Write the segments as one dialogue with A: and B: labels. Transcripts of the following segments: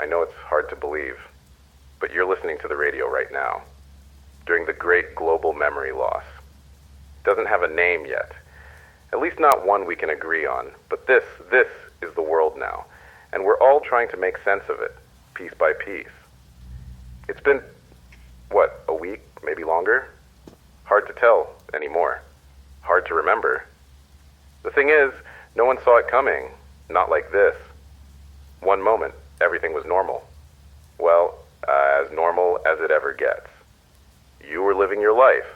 A: I know it's hard to believe, but you're listening to the radio right now, during the great global memory loss. It doesn't have a name yet, at least not one we can agree on, but this is the world now, and we're all trying to make sense of it, piece by piece. It's been, what, a week, maybe longer? Hard to tell anymore. Hard to remember. The thing is, no one saw it coming, not like this. One moment, everything was normal. Well, as normal as it ever gets. You were living your life,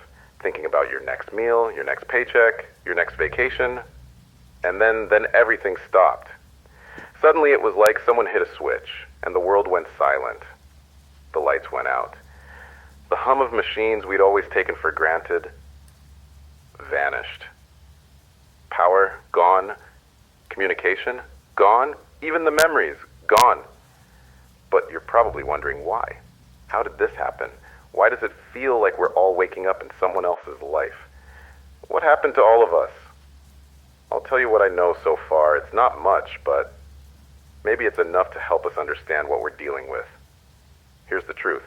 A: thinking about your next meal, your next paycheck, your next vacation, and then everything stopped. Suddenly it was like someone hit a switch, and the world went silent. The lights went out. The hum of machines we'd always taken for granted vanished. Power gone. Communication gone. Even the memories gone. But you're probably wondering why. How did this happen? Why does it feel like we're all waking up in someone else's life? What happened to all of us? I'll tell you what I know so far. It's not much, but maybe it's enough to help us understand what we're dealing with. Here's the truth.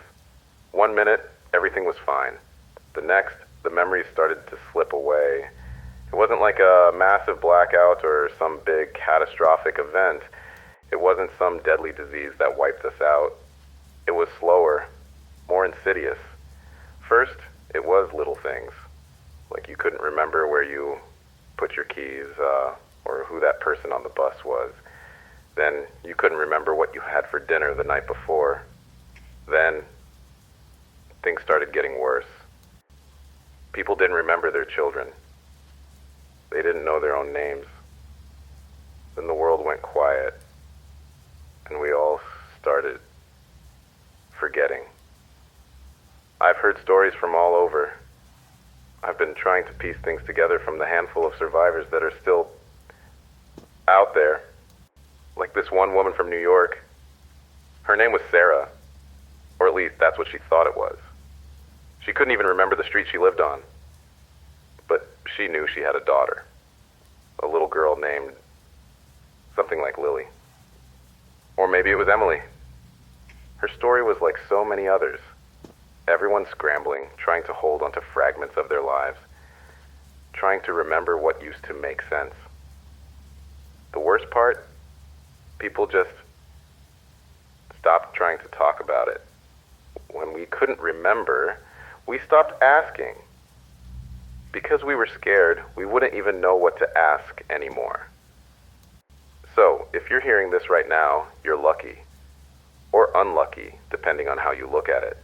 A: 1 minute, everything was fine. The next, the memories started to slip away. It wasn't like a massive blackout or some big catastrophic event. It wasn't some deadly disease that wiped us out. It was slower, more insidious. First, it was little things, like you couldn't remember where you put your keys, or who that person on the bus was. Then you couldn't remember what you had for dinner the night before. Then things started getting worse. People didn't remember their children. They didn't know their own names. Then the world went quiet, and we all started forgetting. I've heard stories from all over. I've been trying to piece things together from the handful of survivors that are still out there. Like this one woman from New York. Her name was Sarah, or at least that's what she thought it was. She couldn't even remember the street she lived on. But she knew she had a daughter. A little girl named something like Lily. Or maybe it was Emily. Her story was like so many others. Everyone scrambling, trying to hold onto fragments of their lives, trying to remember what used to make sense. The worst part? People just stopped trying to talk about it. When we couldn't remember, we stopped asking. Because we were scared, we wouldn't even know what to ask anymore. So, if you're hearing this right now, you're lucky. Or unlucky, depending on how you look at it.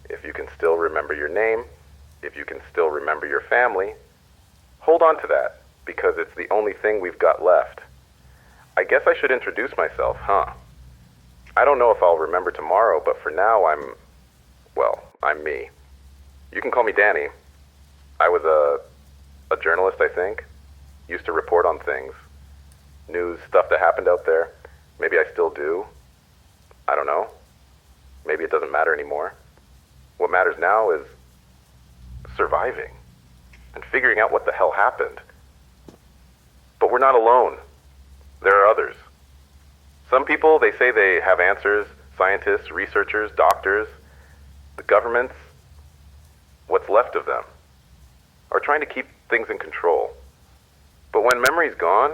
A: If you can still remember your name, if you can still remember your family, hold on to that, because it's the only thing we've got left. I guess I should introduce myself, huh? I don't know if I'll remember tomorrow, but for now I'm me. You can call me Danny. I was a journalist, I think. Used to report on things. News, stuff that happened out there. Maybe I still do. I don't know. Maybe it doesn't matter anymore. What matters now is surviving and figuring out what the hell happened. But we're not alone. There are others. Some people, they say they have answers. Scientists, researchers, doctors, the governments, what's left of them, are trying to keep things in control. But when memory's gone,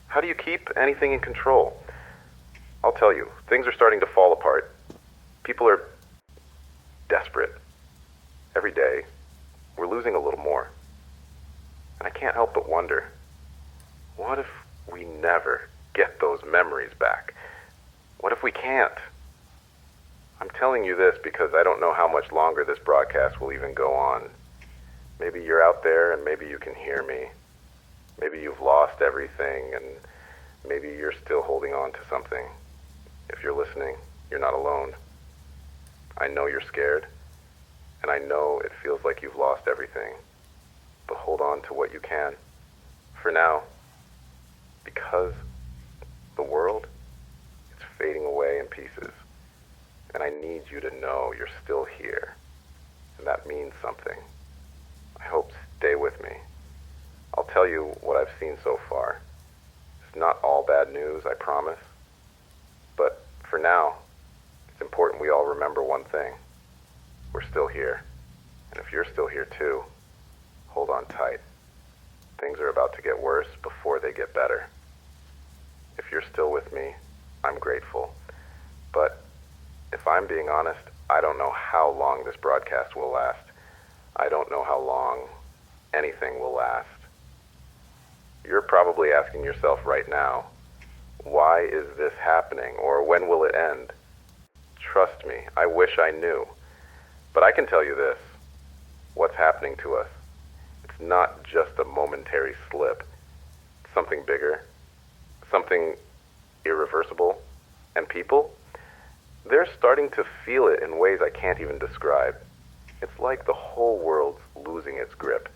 A: how do you keep anything in control? I'll tell you, things are starting to fall apart. People are desperate. Every day, we're losing a little more. And I can't help but wonder, what if we never get those memories back? What if we can't? I'm telling you this because I don't know how much longer this broadcast will even go on. Maybe you're out there and maybe you can hear me. Maybe you've lost everything and maybe you're still holding on to something. If you're listening, you're not alone. I know you're scared, and I know it feels like you've lost everything. But hold on to what you can. For now, because the world, it's fading away in pieces. And I need you to know you're still here. And that means something. I hope stay with me. I'll tell you what I've seen so far. It's not all bad news, I promise. But for now, it's important we all remember one thing. We're still here. And if you're still here too, hold on tight. Things are about to get worse before they get better. If you're still with me, I'm grateful. But if I'm being honest, I don't know how long this broadcast will last. I don't know how long anything will last. You're probably asking yourself right now, why is this happening, or when will it end? Trust me, I wish I knew. But I can tell you this, what's happening to us, it's not just a momentary slip. It's something bigger, something irreversible. And people, they're starting to feel it in ways I can't even describe. It's like the whole world's losing its grip.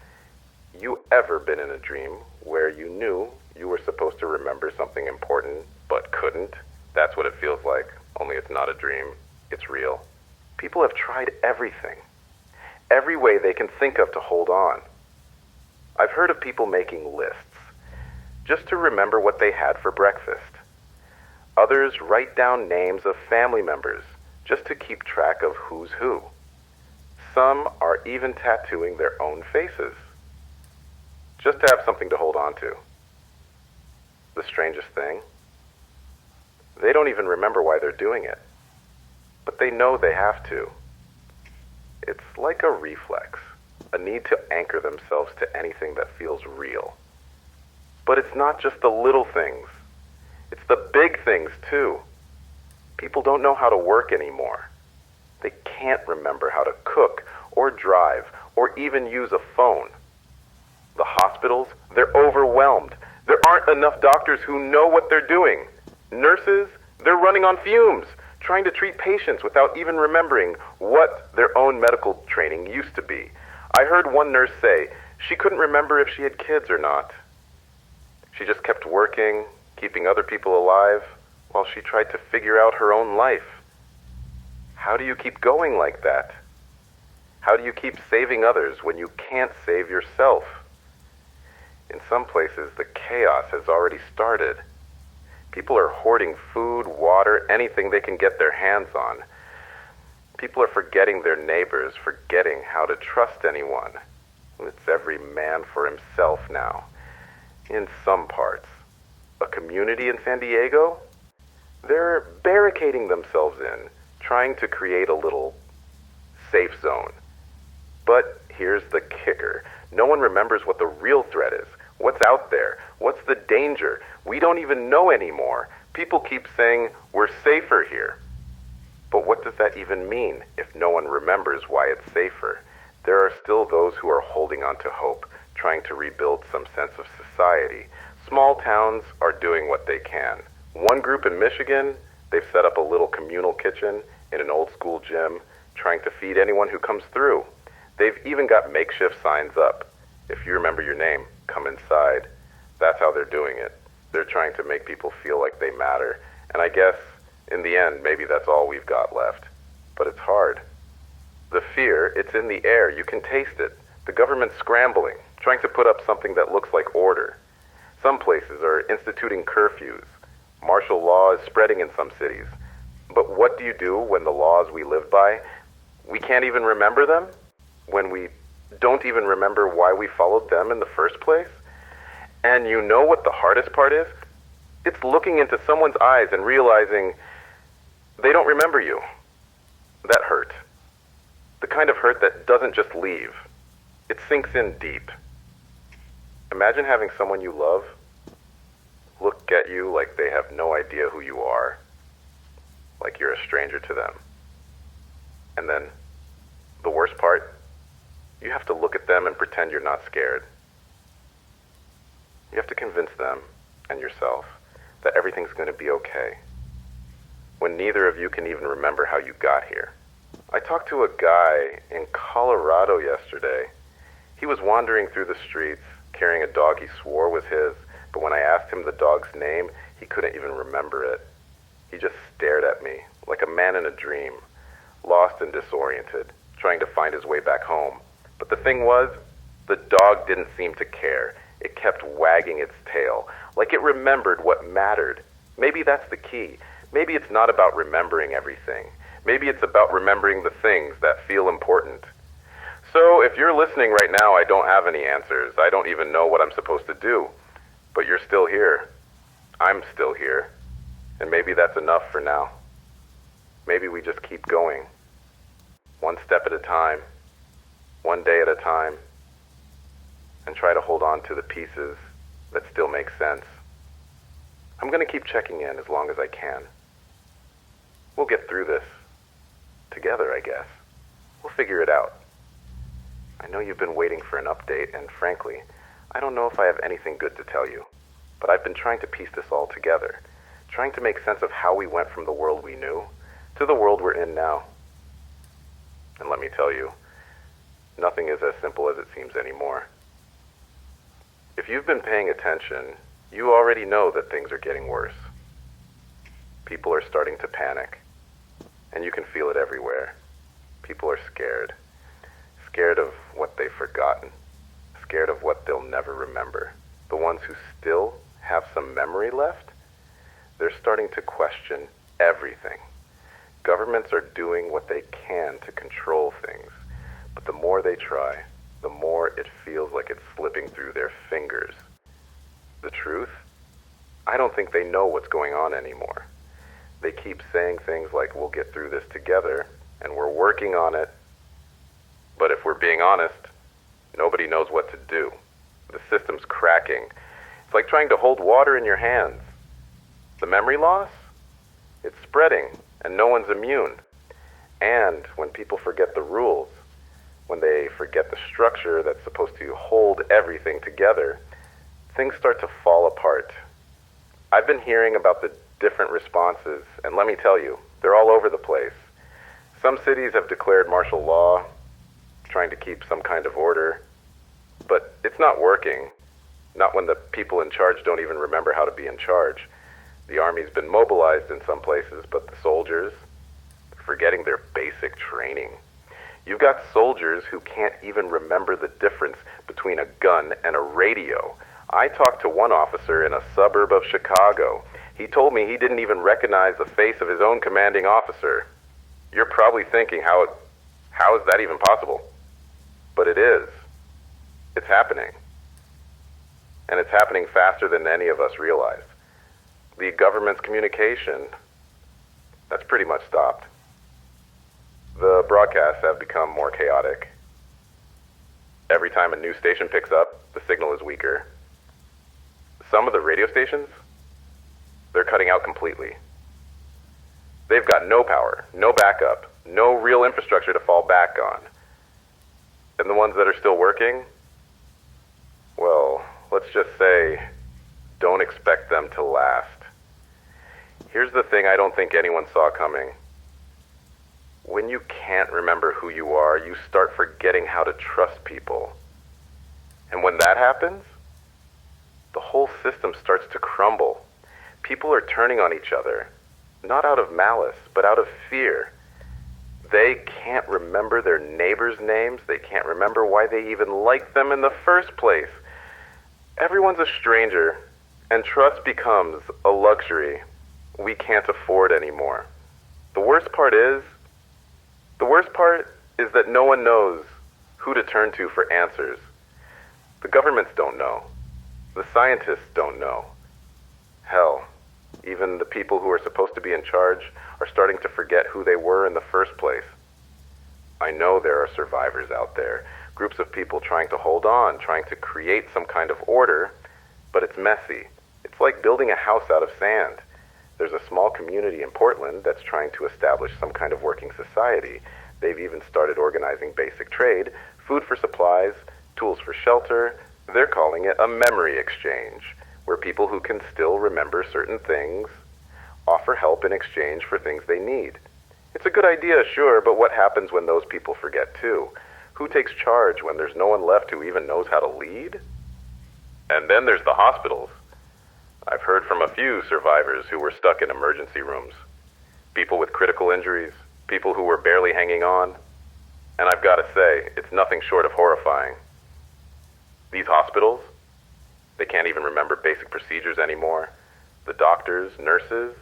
A: You ever been in a dream where you knew you were supposed to remember something important but couldn't? That's what it feels like, only it's not a dream, it's real. People have tried everything, every way they can think of to hold on. I've heard of people making lists, just to remember what they had for breakfast. Others write down names of family members, just to keep track of who's who. Some are even tattooing their own faces, just to have something to hold on to. The strangest thing, they don't even remember why they're doing it, but they know they have to. It's like a reflex, a need to anchor themselves to anything that feels real. But it's not just the little things, it's the big things too. People don't know how to work anymore. They can't remember how to cook or drive or even use a phone. The hospitals, they're overwhelmed. There aren't enough doctors who know what they're doing. Nurses, they're running on fumes, trying to treat patients without even remembering what their own medical training used to be. I heard one nurse say she couldn't remember if she had kids or not. She just kept working, keeping other people alive, while she tried to figure out her own life. How do you keep going like that? How do you keep saving others when you can't save yourself? In some places, the chaos has already started. People are hoarding food, water, anything they can get their hands on. People are forgetting their neighbors, forgetting how to trust anyone. It's every man for himself now. In some parts. A community in San Diego? They're barricading themselves in, trying to create a little safe zone. But here's the kicker. No one remembers what the real threat is. What's out there? What's the danger? We don't even know anymore. People keep saying, we're safer here. But what does that even mean if no one remembers why it's safer? There are still those who are holding on to hope, trying to rebuild some sense of society. Small towns are doing what they can. One group in Michigan, they've set up a little communal kitchen in an old school gym, trying to feed anyone who comes through. They've even got makeshift signs up. If you remember your name, come inside. That's how they're doing it. They're trying to make people feel like they matter. And I guess, in the end, maybe that's all we've got left. But it's hard. The fear, it's in the air. You can taste it. The government's scrambling, trying to put up something that looks like order. Some places are instituting curfews. Martial law is spreading in some cities. But what do you do when the laws we live by, we can't even remember them? When we don't even remember why we followed them in the first place? And you know what the hardest part is? It's looking into someone's eyes and realizing they don't remember you. That hurt. The kind of hurt that doesn't just leave. It sinks in deep. Imagine having someone you love look at you like they have no idea who you are, like you're a stranger to them. And then, the worst part, you have to look at them and pretend you're not scared. You have to convince them and yourself that everything's going to be okay, when neither of you can even remember how you got here. I talked to a guy in Colorado yesterday. He was wandering through the streets, carrying a dog he swore was his, but when I asked him the dog's name, he couldn't even remember it. He just stared at me, like a man in a dream, lost and disoriented, trying to find his way back home. But the thing was, the dog didn't seem to care. It kept wagging its tail, like it remembered what mattered. Maybe that's the key. Maybe it's not about remembering everything. Maybe it's about remembering the things that feel important. So if you're listening right now, I don't have any answers. I don't even know what I'm supposed to do. But you're still here. I'm still here. And maybe that's enough for now. Maybe we just keep going. One step at a time. One day at a time. And try to hold on to the pieces that still make sense. I'm going to keep checking in as long as I can. We'll get through this. Together, I guess. We'll figure it out. I know you've been waiting for an update, and frankly, I don't know if I have anything good to tell you. But I've been trying to piece this all together. Trying to make sense of how we went from the world we knew to the world we're in now. And let me tell you, nothing is as simple as it seems anymore. If you've been paying attention, you already know that things are getting worse. People are starting to panic, and you can feel it everywhere. People are scared. Scared of what they've forgotten. Scared of what they'll never remember. The ones who still have some memory left, they're starting to question everything. Governments are doing what they can to control things, but the more they try, the more it feels like it's slipping through their fingers. The truth? I don't think they know what's going on anymore. They keep saying things like, we'll get through this together, and we're working on it. But if we're being honest, nobody knows what to do. The system's cracking. It's like trying to hold water in your hands. The memory loss? It's spreading, and no one's immune. And when people forget the rules, when they forget the structure that's supposed to hold everything together, things start to fall apart. I've been hearing about the different responses, and let me tell you, they're all over the place. Some cities have declared martial law, trying to keep some kind of order, but it's not working. Not when the people in charge don't even remember how to be in charge. The army's been mobilized in some places, but the soldiers, they're forgetting their basic training. You've got soldiers who can't even remember the difference between a gun and a radio. I talked to one officer in a suburb of Chicago. He told me he didn't even recognize the face of his own commanding officer. You're probably thinking, how is that even possible? But it is. It's happening. And it's happening faster than any of us realize. The government's communication, that's pretty much stopped. The broadcasts have become more chaotic. Every time a news station picks up, the signal is weaker. Some of the radio stations, they're cutting out completely. They've got no power, no backup, no real infrastructure to fall back on. And the ones that are still working, well, let's just say, don't expect them to last. Here's the thing I don't think anyone saw coming. When you can't remember who you are, you start forgetting how to trust people. And when that happens, the whole system starts to crumble. People are turning on each other, not out of malice, but out of fear. They can't remember their neighbors' names. They can't remember why they even liked them in the first place. Everyone's a stranger, and trust becomes a luxury we can't afford anymore. The worst part is that no one knows who to turn to for answers. The governments don't know. The scientists don't know. Hell, even the people who are supposed to be in charge are starting to forget who they were in the first place. I know there are survivors out there, groups of people trying to hold on, trying to create some kind of order, but it's messy. It's like building a house out of sand. There's a small community in Portland that's trying to establish some kind of working society. They've even started organizing basic trade, food for supplies, tools for shelter. They're calling it a memory exchange, where people who can still remember certain things offer help in exchange for things they need. It's a good idea, sure, but what happens when those people forget too? Who takes charge when there's no one left who even knows how to lead? And then there's the hospitals. I've heard from a few survivors who were stuck in emergency rooms. People with critical injuries, people who were barely hanging on. And I've got to say, it's nothing short of horrifying. These hospitals, they can't even remember basic procedures anymore. The doctors, nurses,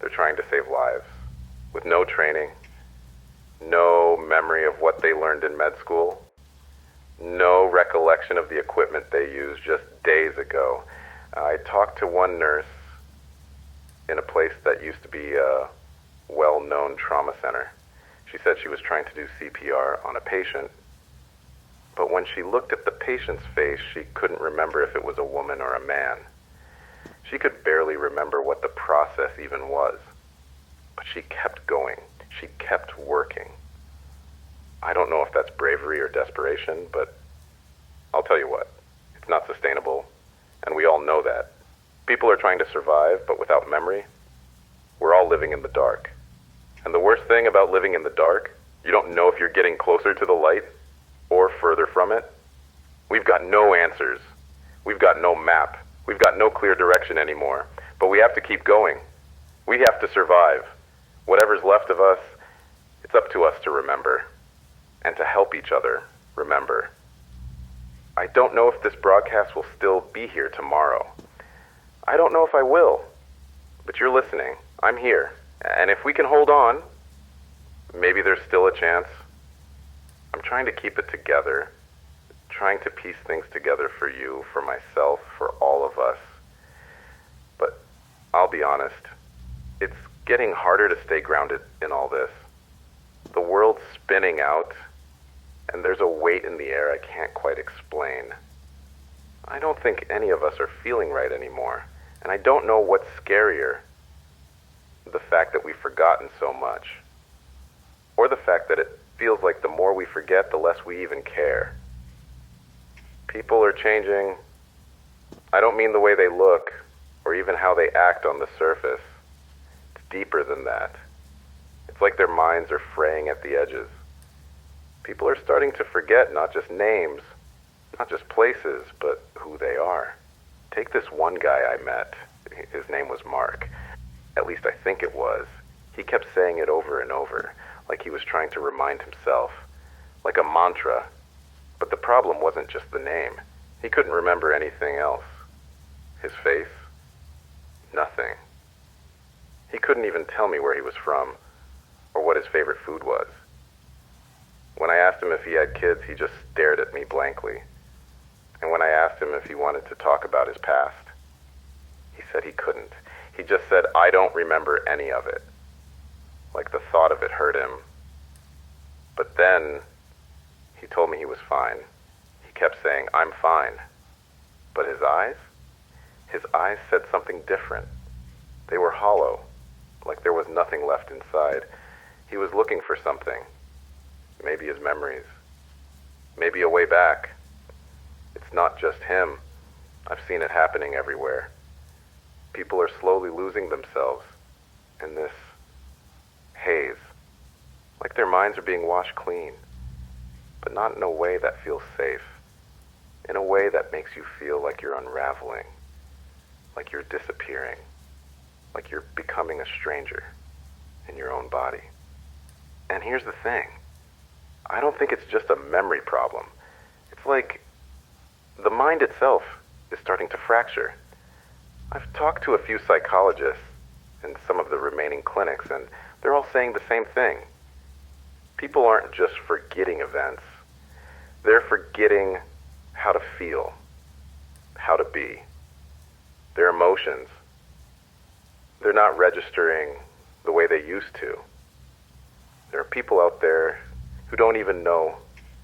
A: They're trying to save lives with no training, no memory of what they learned in med school, no recollection of the equipment they used just days ago. I talked to one nurse in a place that used to be a well-known trauma center. She said she was trying to do CPR on a patient, but when she looked at the patient's face, she couldn't remember if it was a woman or a man. She could barely remember what the process even was, but she kept going. She kept working. I don't know if that's bravery or desperation, but I'll tell you what, it's not sustainable, and we all know that. People are trying to survive, but without memory, we're all living in the dark. And the worst thing about living in the dark, you don't know if you're getting closer to the light or further from it. We've got no answers. We've got no map. We've got no clear direction anymore, but we have to keep going. We have to survive. Whatever's left of us, it's up to us to remember and to help each other remember. I don't know if this broadcast will still be here tomorrow. I don't know if I will, but you're listening. I'm here. And if we can hold on, maybe there's still a chance. I'm trying to keep it together, trying to piece things together for you, for myself, for all of us. But I'll be honest, it's getting harder to stay grounded in all this. The world's spinning out, and there's a weight in the air I can't quite explain. I don't think any of us are feeling right anymore, and I don't know what's scarier, the fact that we've forgotten so much, or the fact that it feels like the more we forget, the less we even care. People are changing. I don't mean the way they look, or even how they act on the surface. It's deeper than that. It's like their minds are fraying at the edges. People are starting to forget not just names, not just places, but who they are. Take this one guy I met. His name was Mark. At least I think it was. He kept saying it over and over, like he was trying to remind himself, like a mantra. But the problem wasn't just the name. He couldn't remember anything else. His face? Nothing. He couldn't even tell me where he was from, or what his favorite food was. When I asked him if he had kids, he just stared at me blankly. And when I asked him if he wanted to talk about his past, he said he couldn't. He just said, I don't remember any of it. Like the thought of it hurt him. But then, he told me he was fine. He kept saying, I'm fine. But his eyes said something different. They were hollow, like there was nothing left inside. He was looking for something. Maybe his memories. Maybe a way back. It's not just him. I've seen it happening everywhere. People are slowly losing themselves in this haze, like their minds are being washed clean, but not in a way that feels safe, in a way that makes you feel like you're unraveling, like you're disappearing, like you're becoming a stranger in your own body. And here's the thing, I don't think it's just a memory problem. It's like the mind itself is starting to fracture. I've talked to a few psychologists in some of the remaining clinics, and they're all saying the same thing. People aren't just forgetting events. They're forgetting how to feel, how to be, their emotions. They're not registering the way they used to. There are people out there who don't even know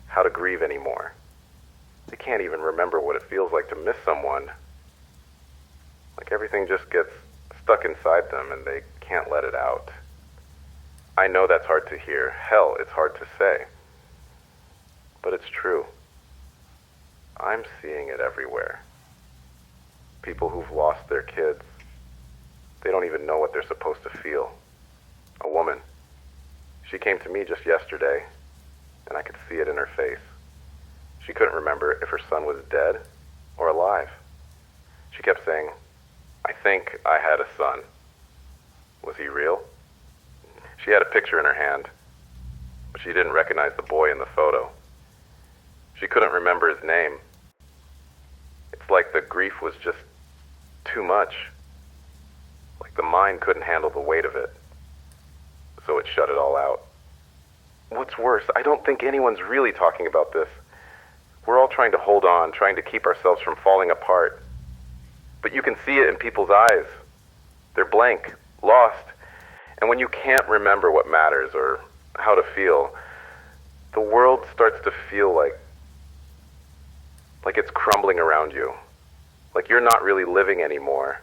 A: how to grieve anymore. They can't even remember what it feels like to miss someone. Like everything just gets stuck inside them and they can't let it out. I know that's hard to hear. Hell, it's hard to say. But it's true. I'm seeing it everywhere. People who've lost their kids, they don't even know what they're supposed to feel. A woman. She came to me just yesterday, and I could see it in her face. She couldn't remember if her son was dead or alive. She kept saying, I think I had a son. Was he real? She had a picture in her hand, but she didn't recognize the boy in the photo. She couldn't remember his name. It's like the grief was just too much. Like The mind couldn't handle the weight of it, so it shut it all out. What's worse, I don't think anyone's really talking about this. We're all trying to hold on, trying to keep ourselves from falling apart. But you can see it in people's eyes. They're blank, lost. And when you can't remember what matters or how to feel, the world starts to feel like it's crumbling around you. Like you're not really living anymore.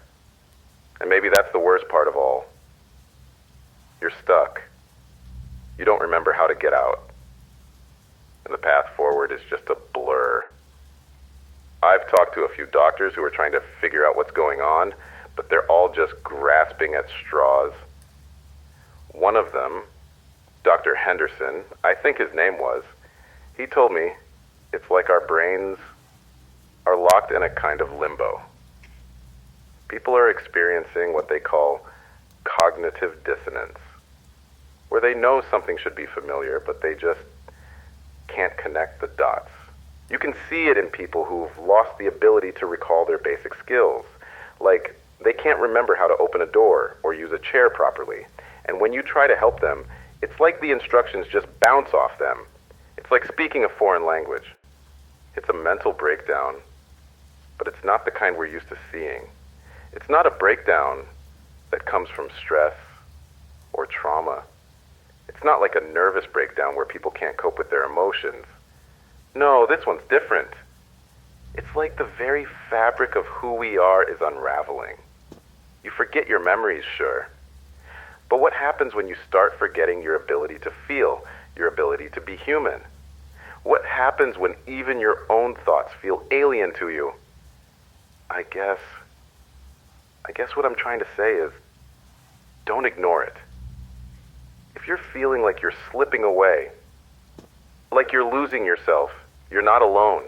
A: And maybe that's the worst part of all. You're stuck. You don't remember how to get out. And the path forward is just a blur. I've talked to a few doctors who are trying to figure out what's going on, but they're all just grasping at straws. One of them, Dr. Henderson, I think his name was, he told me it's like our brains are locked in a kind of limbo. People are experiencing what they call cognitive dissonance, where they know something should be familiar, but they just can't connect the dots. You can see it in people who've lost the ability to recall their basic skills. Like, they can't remember how to open a door or use a chair properly. And when you try to help them, it's like the instructions just bounce off them. It's like speaking a foreign language. It's a mental breakdown, but it's not the kind we're used to seeing. It's not a breakdown that comes from stress or trauma. It's not like a nervous breakdown where people can't cope with their emotions. No, this one's different. It's like the very fabric of who we are is unraveling. You forget your memories, sure. But what happens when you start forgetting your ability to feel, your ability to be human? What happens when even your own thoughts feel alien to you? I guess what I'm trying to say is, don't ignore it. If you're feeling like you're slipping away, like you're losing yourself, you're not alone.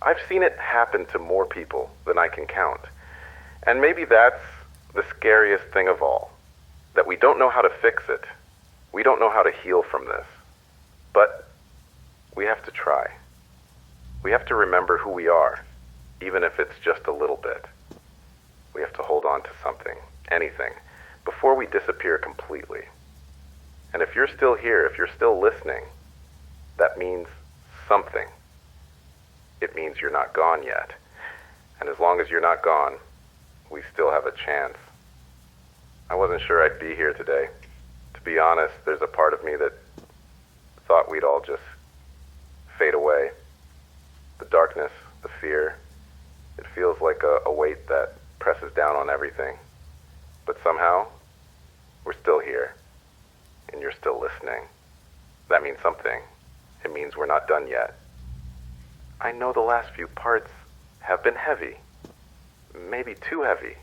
A: I've seen it happen to more people than I can count. And maybe that's the scariest thing of all, that we don't know how to fix it. We don't know how to heal from this. But we have to try. We have to remember who we are, even if it's just a little bit. We have to hold on to something, anything, before we disappear completely. And if you're still here, if you're still listening, that means something. It means you're not gone yet. And as long as you're not gone, we still have a chance. I wasn't sure I'd be here today. To be honest, there's a part of me that thought we'd all just fade away. The darkness, the fear, it feels like a weight that presses down on everything. But somehow, we're still here. And you're still listening. That means something. It means we're not done yet. I know the last few parts have been heavy. Maybe too heavy.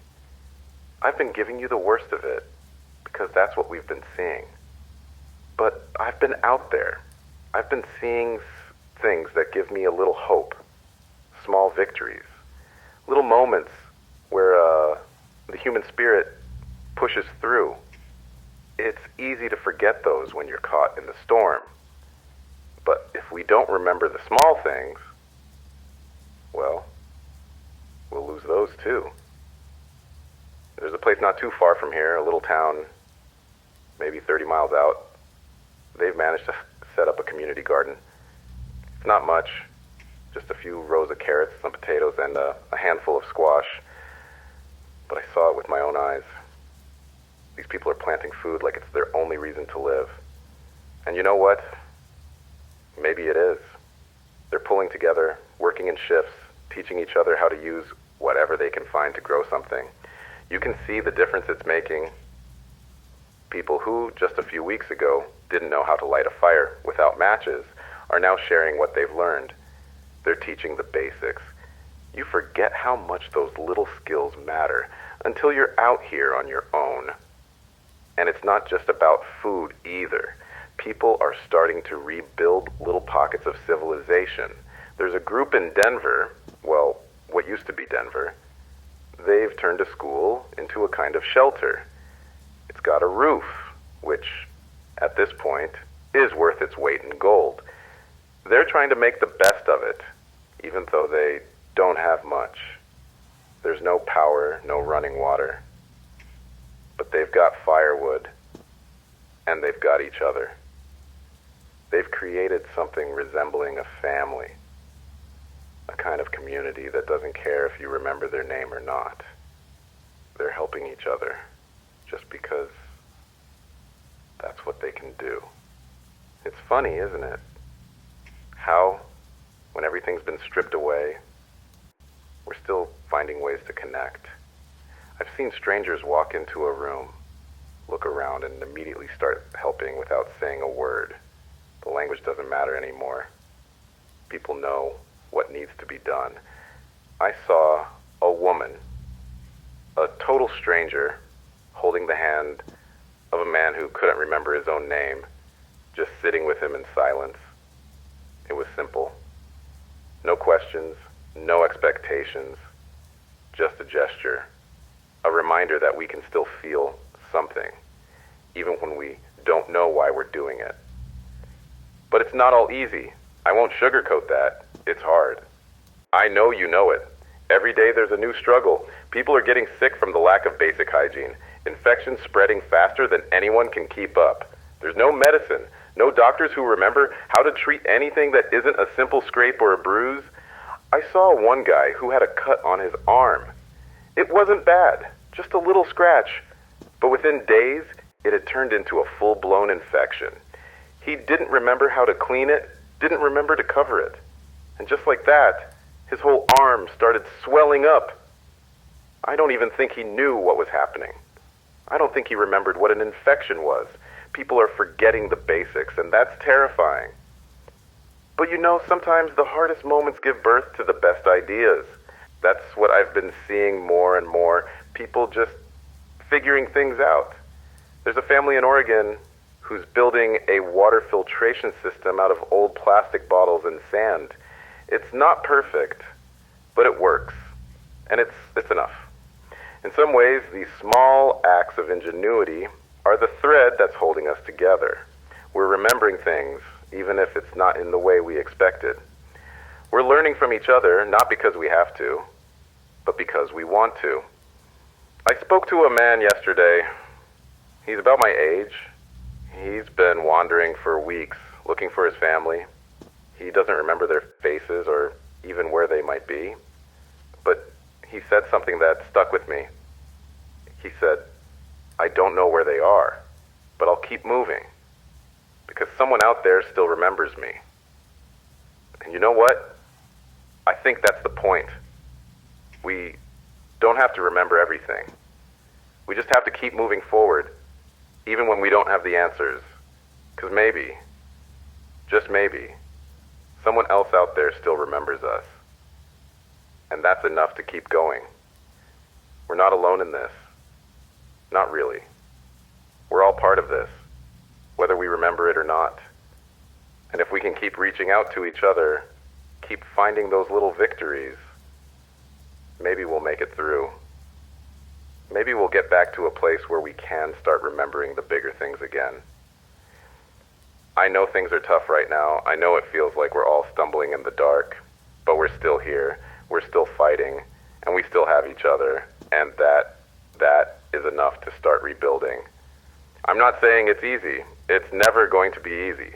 A: I've been giving you the worst of it, because that's what we've been seeing. But I've been out there. I've been seeing things that give me a little hope. Small victories. Little moments where the human spirit pushes through. It's easy to forget those when you're caught in the storm. But if we don't remember the small things, well, we'll lose those too. There's a place not too far from here, a little town, maybe 30 miles out. They've managed to set up a community garden. It's not much, just a few rows of carrots, some potatoes, and a handful of squash. But I saw it with my own eyes. These people are planting food like it's their only reason to live. And you know what? Maybe it is. They're pulling together, working in shifts, teaching each other how to use whatever they can find to grow something. You can see the difference it's making. People who, just a few weeks ago, didn't know how to light a fire without matches are now sharing what they've learned. They're teaching the basics. You forget how much those little skills matter until you're out here on your own. And it's not just about food either. People are starting to rebuild little pockets of civilization. There's a group in Denver, well, what used to be Denver. They've turned a school into a kind of shelter. It's got a roof, which, at this point, is worth its weight in gold. They're trying to make the best of it, even though they don't have much. There's no power, no running water. but they've got firewood, and they've got each other. They've created something resembling a family, a kind of community that doesn't care if you remember their name or not. They're helping each other just because that's what they can do. It's funny, isn't it? How, when everything's been stripped away, we're still finding ways to connect. I've seen strangers walk into a room, look around, and immediately start helping without saying a word. The language doesn't matter anymore. People know what needs to be done. I saw a woman, a total stranger, holding the hand of a man who couldn't remember his own name, just sitting with him in silence. It was simple. No questions, no expectations, just a gesture. A reminder that we can still feel something, even when we don't know why we're doing it. But it's not all easy. I won't sugarcoat that. It's hard. I know you know it. Every day there's a new struggle. People are getting sick from the lack of basic hygiene. Infections spreading faster than anyone can keep up. There's no medicine, no doctors who remember how to treat anything that isn't a simple scrape or a bruise. I saw one guy who had a cut on his arm. It wasn't bad, just a little scratch. But within days, it had turned into a full-blown infection. He didn't remember how to clean it, didn't remember to cover it. And just like that, his whole arm started swelling up. I don't even think he knew what was happening. I don't think he remembered what an infection was. People are forgetting the basics, and that's terrifying. But you know, sometimes the hardest moments give birth to the best ideas. That's what I've been seeing more and more. People just figuring things out. There's a family in Oregon who's building a water filtration system out of old plastic bottles and sand. It's not perfect, but it works. And it's enough. In some ways, these small acts of ingenuity are the thread that's holding us together. We're remembering things, even if it's not in the way we expected. We're learning from each other, not because we have to, but because we want to. I spoke to a man yesterday. He's about my age. He's been wandering for weeks, looking for his family. He doesn't remember their faces or even where they might be. But he said something that stuck with me. He said, I don't know where they are, but I'll keep moving because someone out there still remembers me. And you know what? I think that's the point. We don't have to remember everything. We just have to keep moving forward, even when we don't have the answers. Because maybe, just maybe, someone else out there still remembers us. And that's enough to keep going. We're not alone in this. Not really. We're all part of this, whether we remember it or not. And if we can keep reaching out to each other, keep finding those little victories, maybe we'll make it through. Maybe we'll get back to a place where we can start remembering the bigger things again. I know things are tough right now. I know it feels like we're all stumbling in the dark, but we're still here. We're still fighting, and we still have each other, and that is enough to start rebuilding. I'm not saying it's easy. It's never going to be easy.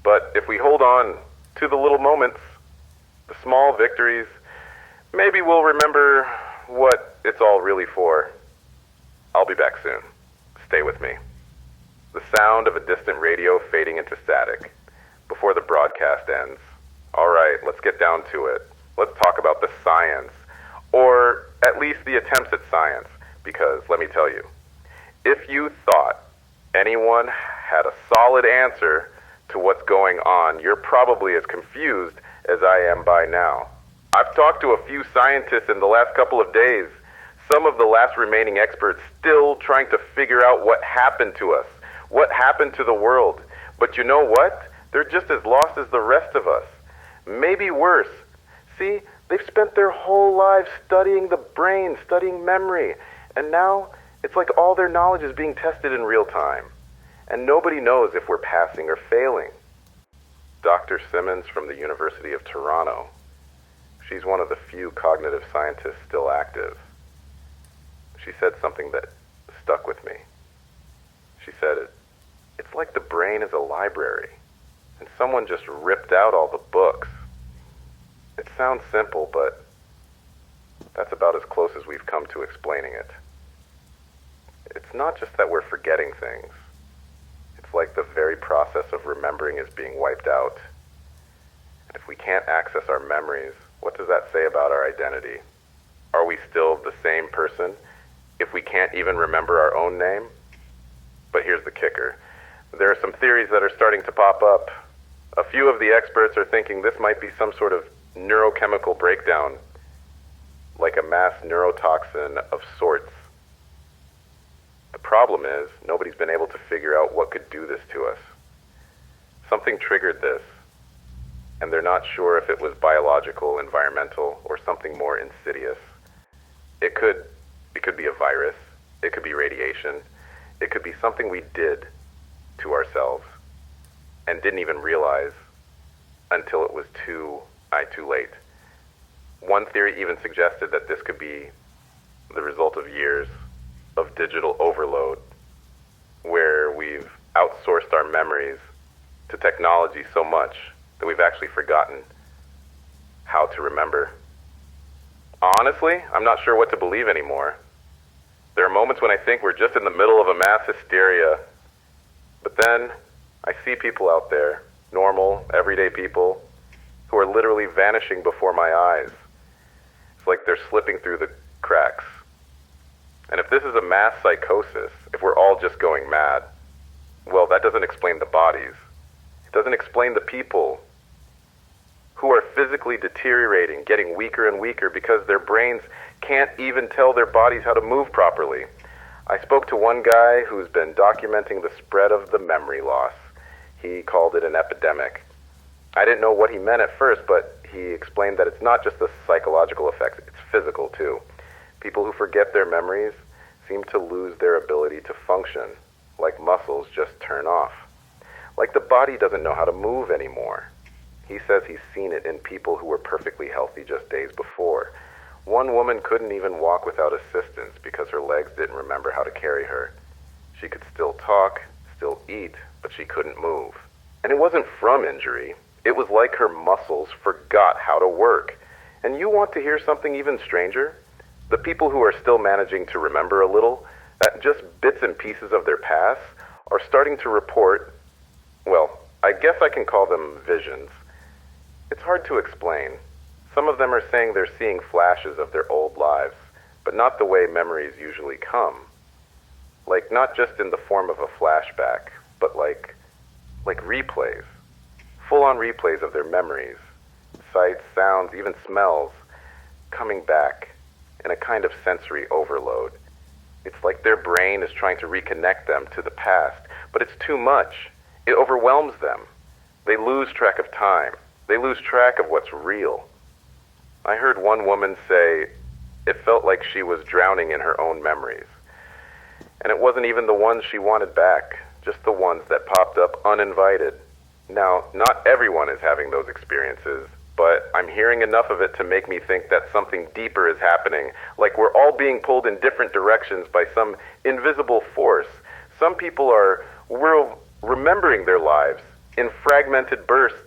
A: But if we hold on to the little moments, the small victories, maybe we'll remember what it's all really for. I'll be back soon. Stay with me. The sound of a distant radio fading into static before the broadcast ends. All right, let's get down to it. Let's talk about the science, or at least the attempts at science, because let me tell you, if you thought anyone had a solid answer to what's going on, you're probably as confused as I am by now. I've talked to a few scientists in the last couple of days, some of the last remaining experts still trying to figure out what happened to us, what happened to the world. But you know what? They're just as lost as the rest of us. Maybe worse. See, they've spent their whole lives studying the brain, studying memory, and now it's like all their knowledge is being tested in real time, and nobody knows if we're passing or failing. Dr. Simmons from the University of Toronto, she's one of the few cognitive scientists still active. She said something that stuck with me. She said, it's like the brain is a library, and someone just ripped out all the books. It sounds simple, but that's about as close as we've come to explaining it. It's not just that we're forgetting things. It's like the very process of remembering is being wiped out. And if we can't access our memories, what does that say about our identity? Are we still the same person if we can't even remember our own name? But here's the kicker. There are some theories that are starting to pop up. A few of the experts are thinking this might be some sort of neurochemical breakdown, like a mass neurotoxin of sorts. The problem is, nobody's been able to figure out what could do this to us. Something triggered this, and they're not sure if it was biological, environmental, or something more insidious. It could be a virus. It could be radiation. It could be something we did to ourselves and didn't even realize until it was too late. One theory even suggested that this could be the result of years of digital overload, where we've outsourced our memories to technology so much that we've actually forgotten how to remember. Honestly, I'm not sure what to believe anymore. There are moments when I think we're just in the middle of a mass hysteria, but then I see people out there, normal, everyday people, who are literally vanishing before my eyes. It's like they're slipping through the cracks. And if this is a mass psychosis, if we're all just going mad, well, that doesn't explain the bodies. It doesn't explain the people who are physically deteriorating, getting weaker and weaker because their brains can't even tell their bodies how to move properly. I spoke to one guy who's been documenting the spread of the memory loss. He called it an epidemic. I didn't know what he meant at first, but he explained that it's not just the psychological effects, it's physical too. People who forget their memories seem to lose their ability to function, like muscles just turn off. Like the body doesn't know how to move anymore. He says he's seen it in people who were perfectly healthy just days before. One woman couldn't even walk without assistance because her legs didn't remember how to carry her. She could still talk, still eat, but she couldn't move. And it wasn't from injury. It was like her muscles forgot how to work. And you want to hear something even stranger? The people who are still managing to remember a little, that just bits and pieces of their past, are starting to report, well, I guess I can call them visions. It's hard to explain. Some of them are saying they're seeing flashes of their old lives, but not the way memories usually come. Like not just in the form of a flashback, but like replays. Full-on replays of their memories, sights, sounds, even smells, coming back in a kind of sensory overload. It's like their brain is trying to reconnect them to the past, but it's too much. It overwhelms them. They lose track of time. They lose track of what's real. I heard one woman say it felt like she was drowning in her own memories. And it wasn't even the ones she wanted back, just the ones that popped up uninvited. Now, not everyone is having those experiences, but I'm hearing enough of it to make me think that something deeper is happening, like we're all being pulled in different directions by some invisible force. Some people are remembering their lives in fragmented bursts,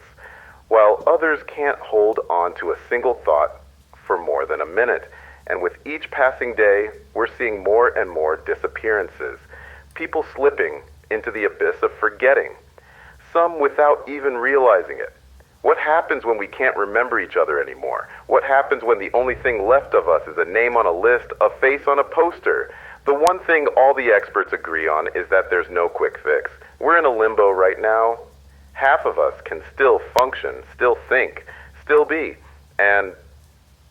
A: while others can't hold on to a single thought for more than a minute. And with each passing day, we're seeing more and more disappearances, people slipping into the abyss of forgetting, some without even realizing it. What happens when we can't remember each other anymore? What happens when the only thing left of us is a name on a list, a face on a poster? The one thing all the experts agree on is that there's no quick fix. We're in a limbo right now. Half of us can still function, still think, still be. And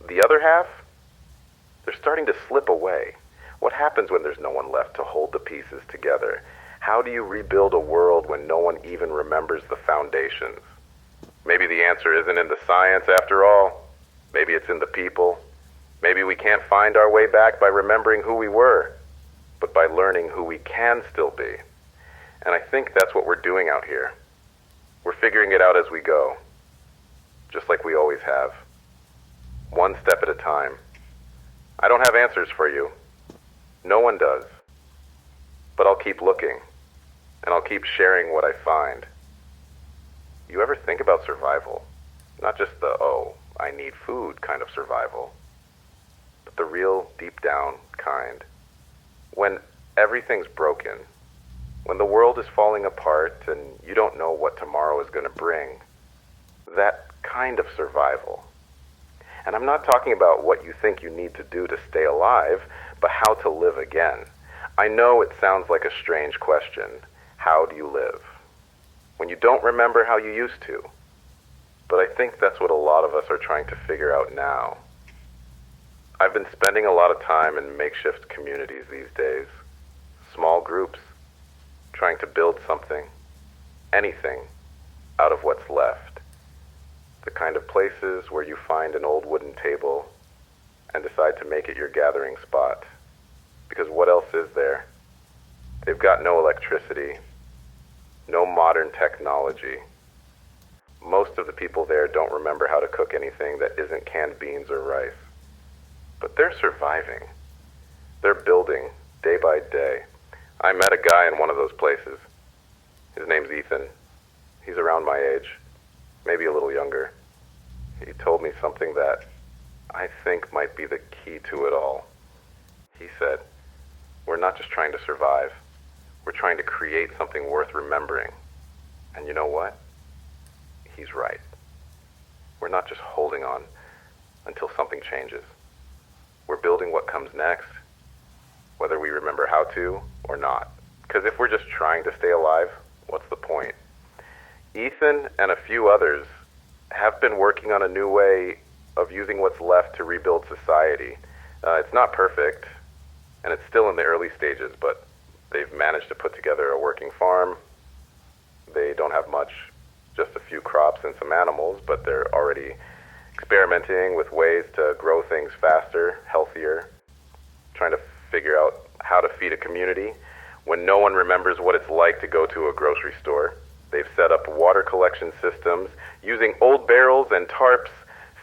A: the other half, they're starting to slip away. What happens when there's no one left to hold the pieces together? How do you rebuild a world when no one even remembers the foundations? Maybe the answer isn't in the science after all. Maybe it's in the people. Maybe we can't find our way back by remembering who we were, but by learning who we can still be. And I think that's what we're doing out here. We're figuring it out as we go, just like we always have. One step at a time. I don't have answers for you. No one does. But I'll keep looking, and I'll keep sharing what I find. You ever think about survival? Not just the, oh, I need food kind of survival, but the real, deep down kind. When everything's broken, when the world is falling apart and you don't know what tomorrow is going to bring, that kind of survival. And I'm not talking about what you think you need to do to stay alive, but how to live again. I know it sounds like a strange question. How do you live? When you don't remember how you used to. But I think that's what a lot of us are trying to figure out now. I've been spending a lot of time in makeshift communities these days. Small groups, trying to build something, anything, out of what's left. The kind of places where you find an old wooden table and decide to make it your gathering spot. Because what else is there? They've got no electricity, no modern technology. Most of the people there don't remember how to cook anything that isn't canned beans or rice. But they're surviving. They're building day by day. I met a guy in one of those places. His name's Ethan. He's around my age, maybe a little younger. He told me something that I think might be the key to it all. He said, we're not just trying to survive. We're trying to create something worth remembering. And you know what? He's right. We're not just holding on until something changes. We're building what comes next, whether we remember how to or not. Because if we're just trying to stay alive, what's the point? Ethan and a few others have been working on a new way of using what's left to rebuild society. It's not perfect, and it's still in the early stages, but they've managed to put together a working farm. They don't have much, just a few crops and some animals, but they're already experimenting with ways to grow things faster, healthier, trying to figure out how to feed a community when no one remembers what it's like to go to a grocery store. They've set up water collection systems using old barrels and tarps,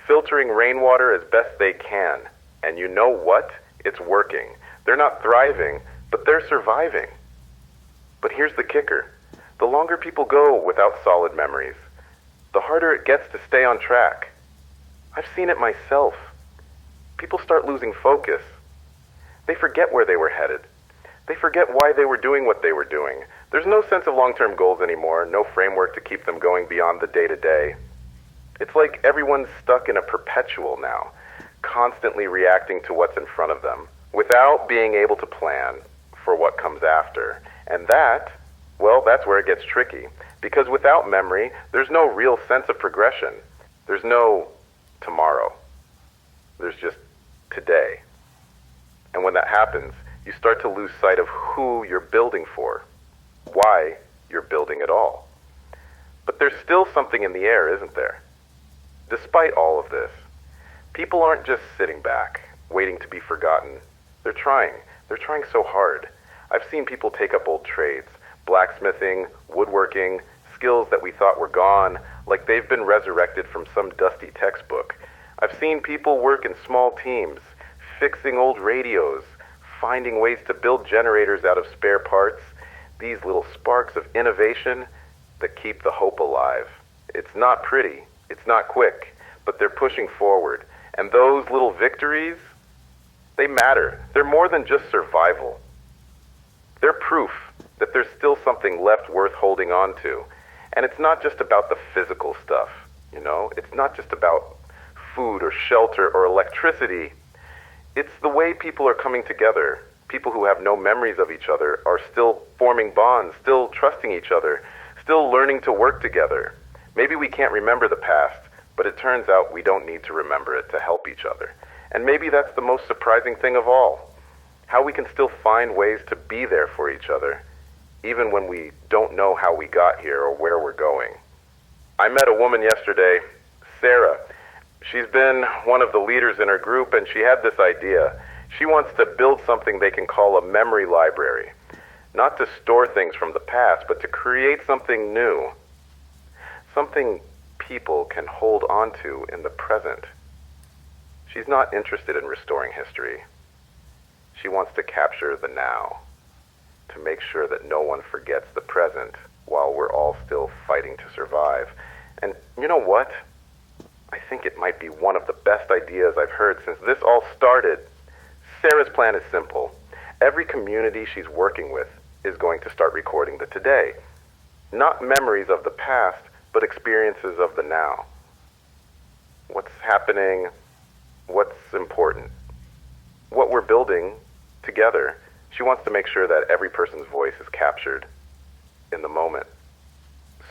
A: filtering rainwater as best they can. And you know what? It's working. They're not thriving, but they're surviving. But here's the kicker. The longer people go without solid memories, the harder it gets to stay on track. I've seen it myself. People start losing focus. They forget where they were headed. They forget why they were doing what they were doing. There's no sense of long-term goals anymore, no framework to keep them going beyond the day-to-day. It's like everyone's stuck in a perpetual now, constantly reacting to what's in front of them, without being able to plan for what comes after. And that, well, that's where it gets tricky. Because without memory, there's no real sense of progression. There's no tomorrow. There's just today. And when that happens, you start to lose sight of who you're building for, why you're building at all. But there's still something in the air, isn't there? Despite all of this, people aren't just sitting back, waiting to be forgotten. They're trying. They're trying so hard. I've seen people take up old trades, blacksmithing, woodworking, skills that we thought were gone, like they've been resurrected from some dusty textbook. I've seen people work in small teams, fixing old radios, finding ways to build generators out of spare parts, these little sparks of innovation that keep the hope alive. It's not pretty, it's not quick, but they're pushing forward. And those little victories, they matter. They're more than just survival. They're proof that there's still something left worth holding on to. And it's not just about the physical stuff, you know? It's not just about food or shelter or electricity. It's the way people are coming together. People who have no memories of each other are still forming bonds, still trusting each other, still learning to work together. Maybe we can't remember the past, but it turns out we don't need to remember it to help each other. And maybe that's the most surprising thing of all. How we can still find ways to be there for each other, even when we don't know how we got here or where we're going. I met a woman yesterday, Sarah. She's been one of the leaders in her group, and she had this idea. She wants to build something they can call a memory library. Not to store things from the past, but to create something new. Something people can hold on to in the present. She's not interested in restoring history. She wants to capture the now. to make sure that no one forgets the present while we're all still fighting to survive. And you know what? I think it might be one of the best ideas I've heard since this all started. Sarah's plan is simple. Every community she's working with is going to start recording the today. Not memories of the past, but experiences of the now. What's happening, what's important, what we're building together. She wants to make sure that every person's voice is captured in the moment.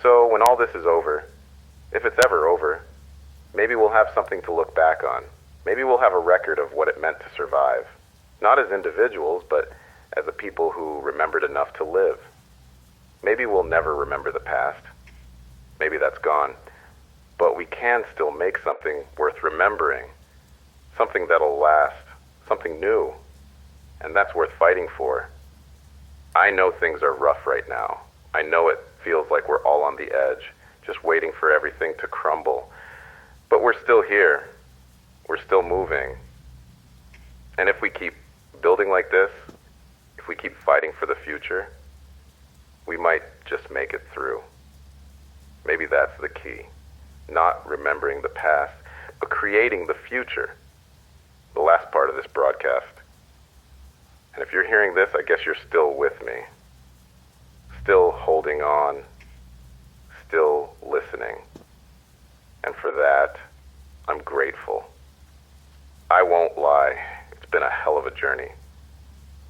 A: So when all this is over, if it's ever over, maybe we'll have something to look back on. Maybe we'll have a record of what it meant to survive. Not as individuals, but as a people who remembered enough to live. Maybe we'll never remember the past. Maybe that's gone. But we can still make something worth remembering. Something that'll last. Something new. And that's worth fighting for. I know things are rough right now. I know it feels like we're all on the edge, just waiting for everything to crumble. But we're still here. We're still moving. And if we keep building like this, if we keep fighting for the future, we might just make it through. Maybe that's the key. Not remembering the past, but creating the future. The last part of this broadcast. And if you're hearing this, I guess you're still with me. Still holding on. Still listening. And for that, I'm grateful. I won't lie, it's been a hell of a journey.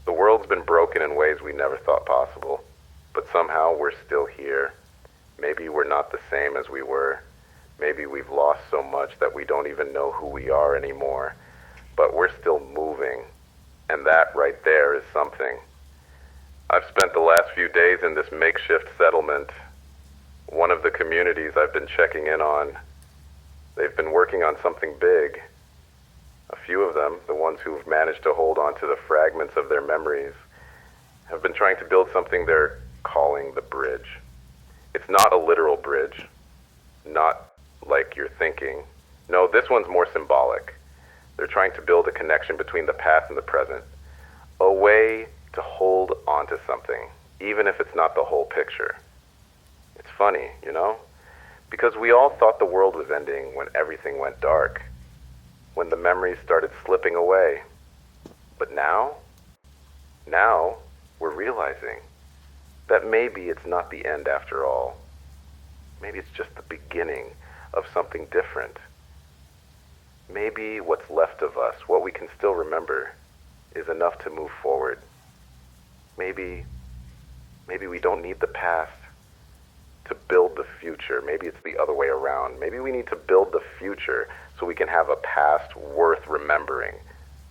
A: The world's been broken in ways we never thought possible, but somehow we're still here. Maybe we're not the same as we were. Maybe we've lost so much that we don't even know who we are anymore, but we're still moving, and that right there is something. I've spent the last few days in this makeshift settlement. One of the communities I've been checking in on, they've been working on something big. A few of them, the ones who've managed to hold on to the fragments of their memories, have been trying to build something they're calling the bridge. It's not a literal bridge, not like you're thinking. No, this one's more symbolic. They're trying to build a connection between the past and the present, a way to hold on to something, even if it's not the whole picture. It's funny, you know? Because we all thought the world was ending when everything went dark, when the memories started slipping away. But now we're realizing that maybe it's not the end after all. Maybe it's just the beginning of something different. Maybe what's left of us, what we can still remember, is enough to move forward. Maybe we don't need the past to build the future. Maybe it's the other way around. Maybe we need to build the future so we can have a past worth remembering.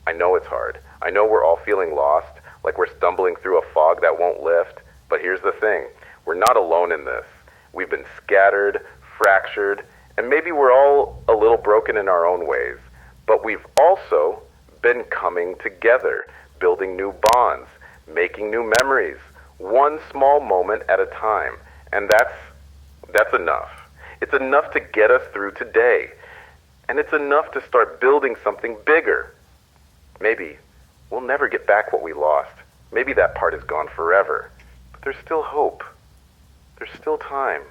A: I know it's hard. I know we're all feeling lost, like we're stumbling through a fog that won't lift. But here's the thing. We're not alone in this. We've been scattered, fractured, and maybe we're all a little broken in our own ways. But we've also been coming together, building new bonds, making new memories, one small moment at a time. And that's enough. It's enough to get us through today. And it's enough to start building something bigger. Maybe we'll never get back what we lost. Maybe that part is gone forever. But there's still hope. There's still time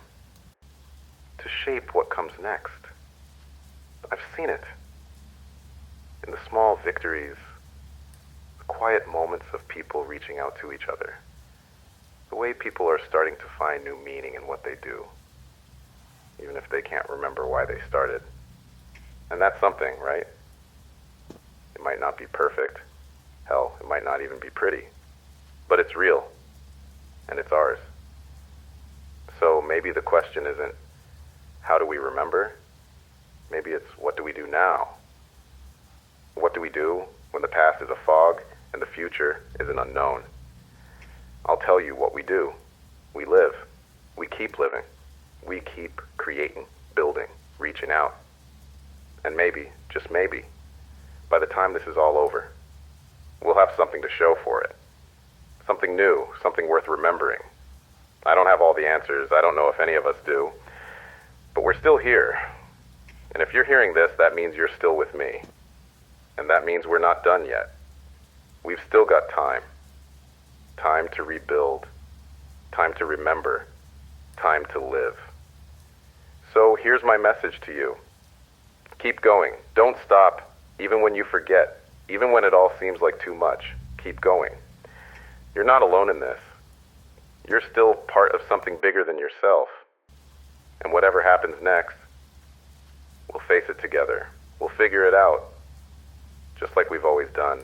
A: to shape what comes next. I've seen it. In the small victories, the quiet moments of people reaching out to each other. The way people are starting to find new meaning in what they do, even if they can't remember why they started. And that's something, right? It might not be perfect. Hell, it might not even be pretty. But it's real. And it's ours. So maybe the question isn't, how do we remember? Maybe it's, what do we do now? What do we do when the past is a fog and the future is an unknown? I'll tell you what we do. We live. We keep living. We keep creating, building, reaching out. And maybe, just maybe, by the time this is all over, we'll have something to show for it. Something new, something worth remembering. I don't have all the answers. I don't know if any of us do. But we're still here. And if you're hearing this, that means you're still with me. And that means we're not done yet. We've still got time. time to rebuild, time to remember, time to live. So here's my message to you. Keep going. Don't stop, even when you forget, even when it all seems like too much. Keep going. You're not alone in this. You're still part of something bigger than yourself. And whatever happens next, we'll face it together. We'll figure it out, just like we've always done.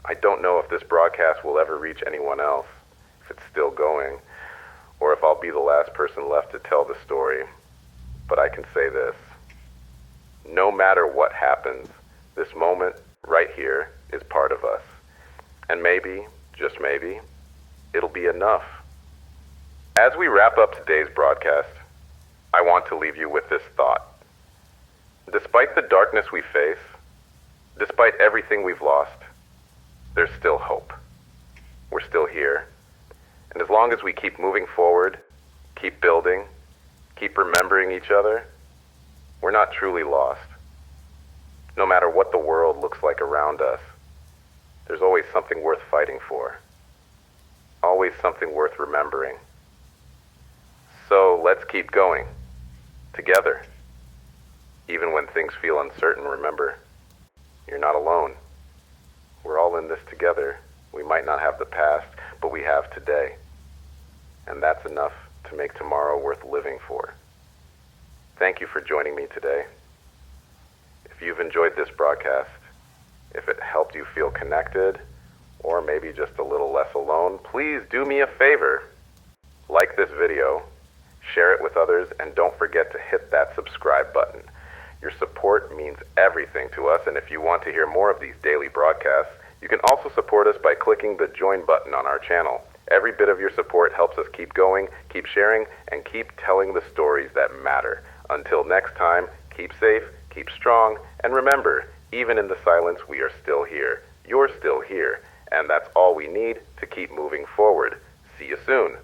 A: I don't know if this broadcast will ever reach anyone else, if it's still going, or if I'll be the last person left to tell the story. But I can say this. No matter what happens, this moment right here is part of us. And maybe, just maybe, it'll be enough. As we wrap up today's broadcast, I want to leave you with this thought. Despite the darkness we face, despite everything we've lost, there's still hope. We're still here. And as long as we keep moving forward, keep building, keep remembering each other, we're not truly lost. No matter what the world looks like around us, there's always something worth fighting for. Always something worth remembering. So let's keep going. Together. Even when things feel uncertain, remember, you're not alone. We're all in this together. We might not have the past, but we have today. And that's enough to make tomorrow worth living for. Thank you for joining me today. If you've enjoyed this broadcast, if it helped you feel connected, or maybe just a little less alone, please do me a favor. Like this video, share it with others, and don't forget to hit that subscribe button. Your support means everything to us, and if you want to hear more of these daily broadcasts, you can also support us by clicking the join button on our channel. Every bit of your support helps us keep going, keep sharing, and keep telling the stories that matter. Until next time, keep safe, keep strong, and remember, even in the silence, we are still here. You're still here, and that's all we need to keep moving forward. See you soon.